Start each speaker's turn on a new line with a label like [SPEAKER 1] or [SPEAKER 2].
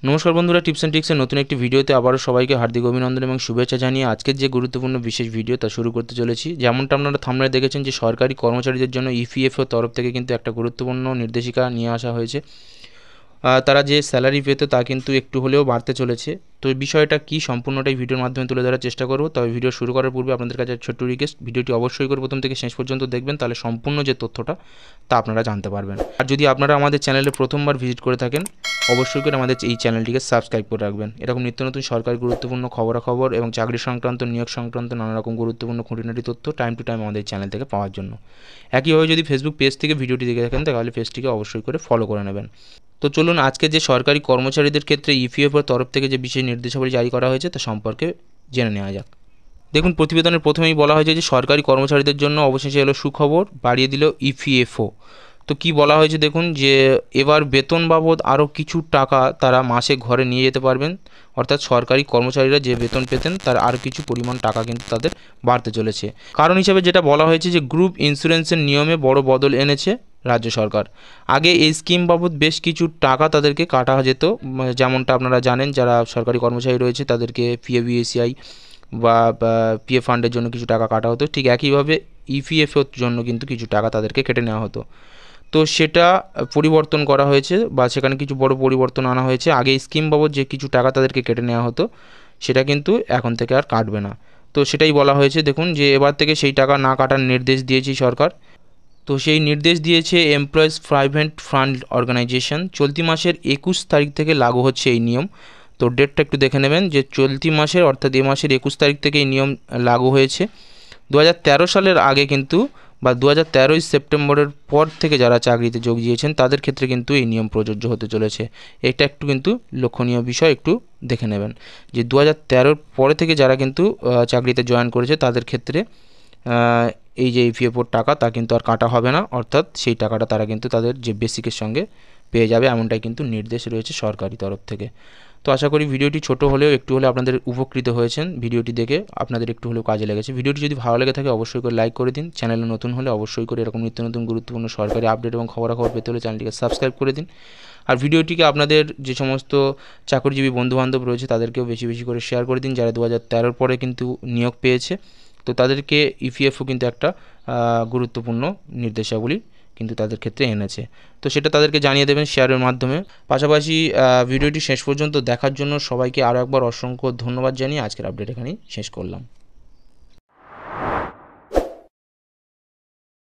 [SPEAKER 1] নমস্কার বন্ধুরা, tips and ট্রিক্সের নতুন একটি ভিডিওতে আবারও সবাইকে হার্দিক অভিনন্দন এবং শুভেচ্ছা জানিয়ে আজকের যে গুরুত্বপূর্ণ বিশেষ ভিডিও তা শুরু করতে চলেছি। যেমনটা আপনারা থাম্বনেলে দেখেছেন যে সরকারি কর্মচারীদের জন্য ইপিএফও তরফ থেকে কিন্তু একটা গুরুত্বপূর্ণ নির্দেশিকা নিয়ে আসা হয়েছে। তারা যে স্যালারি পেত তা কিন্তু একটু হলেও বাড়তে চলেছে। তো এই বিষয়টা কি সম্পূর্ণটাই ভিডিওর মাধ্যমে তুলে ধরার চেষ্টা করব। তবে ভিডিও শুরু করার পূর্বে আপনাদের কাছে ছোট্ট রিকোয়েস্ট, ভিডিওটি অবশ্যই করে প্রথম থেকে শেষ পর্যন্ত দেখবেন, তাহলে সম্পূর্ণ যে তথ্যটা তা আপনারা জানতে পারবেন। আর যদি আপনারা আমাদের চ্যানেলে প্রথমবার ভিজিট করে থাকেন, অবশ্যই করে আমাদের এই চ্যানেলটিকে সাবস্ক্রাইব করে রাখবেন। এরকম নিত্য নতুন সরকারি গুরুত্বপূর্ণ খবরাখবর এবং চাকরি সংক্রান্ত, নিয়োগ সংক্রান্ত নানা রকম গুরুত্বপূর্ণ খুঁটিনাটি তথ্য টাইম টু টাইম আমাদের চ্যানেল থেকে পাওয়ার জন্য। একইভাবে যদি ফেসবুক পেজ থেকে ভিডিওটি দেখে থাকেন তাহলে পেজটিকে অবশ্যই করে ফলো করে নেবেন। তো চলুন আজকে যে সরকারি কর্মচারীদের ক্ষেত্রে ইপিএফওর তরফ থেকে যে বিশেষ নির্দেশাবলী জারি করা হয়েছে তা সম্পর্কে জেনে নেওয়া যাক। দেখুন, প্রতিবেদনের প্রথমেই বলা হয়েছে যে সরকারি কর্মচারীদের জন্য অবশেষে এলো সুখবর, বাড়িয়ে দিল ইপিএফও। তো কি বলা হয়েছে দেখুন, যে এবার বেতন বাবদ আরও কিছু টাকা তারা মাসে ঘরে নিয়ে যেতে পারবেন। অর্থাৎ সরকারি কর্মচারীরা যে বেতন পেতেন তার আরও কিছু পরিমাণ টাকা কিন্তু তাদের বাড়তে চলেছে। কারণ হিসেবে যেটা বলা হয়েছে যে গ্রুপ ইন্স্যুরেন্সের নিয়মে বড় বদল এনেছে রাজ্য সরকার। আগে এই স্কিম বাবদ বেশ কিছু টাকা তাদেরকে কাটা যেত, যেমনটা আপনারা জানেন যারা সরকারি কর্মচারী রয়েছে তাদেরকে পিএফবিএসিআই বা পিএফ ফান্ডের জন্য কিছু টাকা কাটা হতো, ঠিক একইভাবে ইপিএফওর জন্য কিন্তু কিছু টাকা তাদেরকে কেটে নেওয়া হতো। তো সেটা পরিবর্তন করা হয়েছে বা সেখানে কিছু বড় পরিবর্তন আনা হয়েছে। আগে স্কিম বাবদ যে কিছু টাকা তাদেরকে কেটে নেওয়া হতো সেটা কিন্তু এখন থেকে আর কাটবে না। তো সেটাই বলা হয়েছে দেখুন, যে এবার থেকে সেই টাকা না কাটার নির্দেশ দিয়েছে সরকার। তো সেই নির্দেশ দিয়েছে এমপ্লয়িজ প্রভিডেন্ট ফান্ড অর্গানাইজেশন। চলতি মাসের 21 তারিখ থেকে লাগু হচ্ছে এই নিয়ম। তো ডেটটা একটু দেখে নেবেন, যে চলতি মাসের অর্থাৎ এ মাসের 21 তারিখ থেকে এই নিয়ম লাগু হয়েছে। 2013 সালের আগে কিন্তু বা 2013 সেপ্টেম্বরের পর থেকে যারা চাকরিতে যোগ দিয়েছেন তাদের ক্ষেত্রে কিন্তু এই নিয়ম প্রযোজ্য হতে চলেছে। এটা একটু কিন্তু লক্ষণীয় বিষয়, একটু দেখে নেবেন যে 2013 পরে থেকে যারা কিন্তু চাকরিতে জয়েন করেছে তাদের ক্ষেত্রে এই যে ইপিএফওর টাকা তা কিন্তু আর কাটা হবে না। অর্থাৎ সেই টাকাটা তারা কিন্তু তাদের যে বেসিকের সঙ্গে পেয়ে যাবে, এমনটাই কিন্তু নির্দেশ রয়েছে সরকারি তরফ থেকে। তো আশা করি ভিডিওটি ছোট হলেও একটু হলেও আপনাদের উপকৃত হয়েছেন, ভিডিওটি দেখে আপনাদের একটু হলেও কাজে লেগেছে। ভিডিওটি যদি ভালো লেগে থাকে অবশ্যই করে লাইক করে দিন। চ্যানেলে নতুন হলে অবশ্যই করে এরকম নিত্য নতুন গুরুত্বপূর্ণ সরকারি আপডেট এবং খবরাখবর পেতে হলে চ্যানেলটিকে সাবস্ক্রাইব করে দিন। আর ভিডিওটিকে আপনাদের যে সমস্ত চাকরিজীবী বন্ধুবান্ধব রয়েছে তাদেরকেও বেশি বেশি করে শেয়ার করে দিন, যারা 2013 পরে কিন্তু নিয়োগ পেয়েছে। তো তাদেরকে ইপিএফও কিন্তু একটা গুরুত্বপূর্ণ নির্দেশাবলী কিন্তু তাদের ক্ষেত্রে এনেছে। তো সেটা তাদেরকে জানিয়ে দেবেন শেয়ারের মাধ্যমে। পাশাপাশি ভিডিওটি শেষ পর্যন্ত দেখার জন্য সবাইকে আরও একবার অসংখ্য ধন্যবাদ জানিয়ে আজকের আপডেট এখানেই শেষ করলাম।